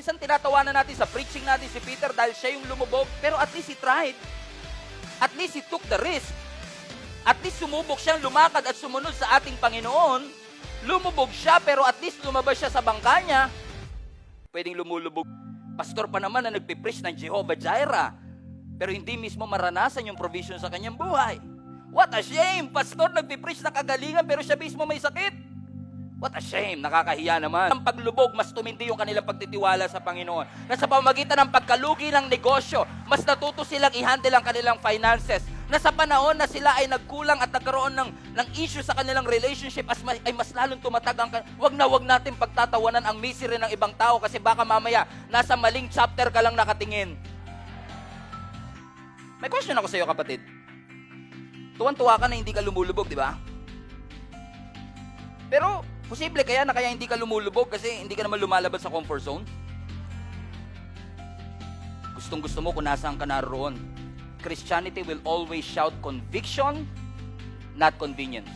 minsan tinatawanan natin sa preaching natin si Peter dahil siya yung lumubog, pero at least he tried. At least he took the risk. At least sumubok siyang lumakad at sumunod sa ating Panginoon. Lumubog siya, pero at least lumabas siya sa bangka niya. Pwedeng lumulubog. Pastor pa naman na nagpipreach ng Jehovah Jireh, pero hindi mismo maranasan yung provision sa kanyang buhay. What a shame! Pastor nagpipreach na kagalingan, pero siya mismo may sakit. What a shame! Nakakahiya naman. Ang paglubog, mas tumindi yung kanilang pagtitiwala sa Panginoon. Na sa pamamagitan ng pagkalugi ng negosyo, mas natuto silang i-handle ang kanilang finances. Na sa panahon na sila ay nagkulang at nagkaroon ng issue sa kanilang relationship, ay mas lalong tumatag ang... Wag natin pagtatawanan ang misery ng ibang tao kasi baka mamaya nasa maling chapter ka lang nakatingin. May question ako sa iyo, kapatid. Tuwan-tuwa ka na hindi ka lumulubog, di ba? Pero, posible kaya na kaya hindi ka lumulubog kasi hindi ka naman lumalabas sa comfort zone? Gustong-gusto mo kung nasaan ka naroon. Christianity will always shout conviction, not convenience.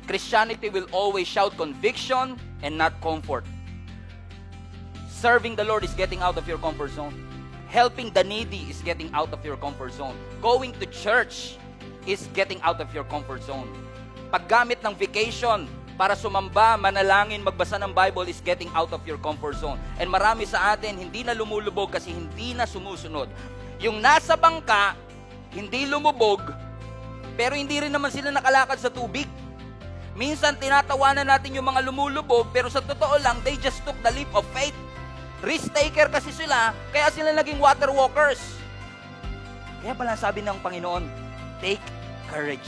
Christianity will always shout conviction and not comfort. Serving the Lord is getting out of your comfort zone. Helping the needy is getting out of your comfort zone. Going to church is getting out of your comfort zone. Paggamit ng vacation para sumamba, manalangin, magbasa ng Bible is getting out of your comfort zone. And marami sa atin hindi na lumulubog kasi hindi na sumusunod. Yung nasa bangka, hindi lumubog, pero hindi rin naman sila nakalakad sa tubig. Minsan tinatawanan natin yung mga lumulubog, pero sa totoo lang, they just took the leap of faith. Risk taker kasi sila, kaya sila naging water walkers. Kaya pala sabi ng Panginoon, take courage.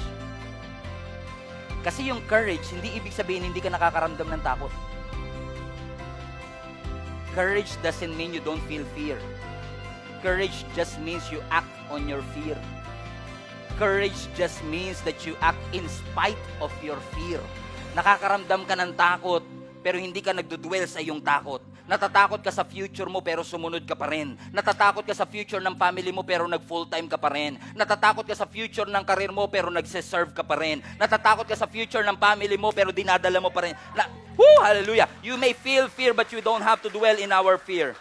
Kasi yung courage, hindi ibig sabihin hindi ka nakakaramdam ng takot. Courage doesn't mean you don't feel fear. Courage just means you act on your fear. Courage just means that you act in spite of your fear. Nakakaramdam ka ng takot, pero hindi ka nagdudwell sa iyong takot. Natatakot ka sa future mo, pero sumunod ka pa rin. Natatakot ka sa future ng family mo, pero nag-full-time ka pa rin. Natatakot ka sa future ng career mo, pero nagse-serve ka pa rin. Natatakot ka sa future ng family mo, pero dinadala mo pa rin. Hallelujah! You may feel fear, but you don't have to dwell in our fear.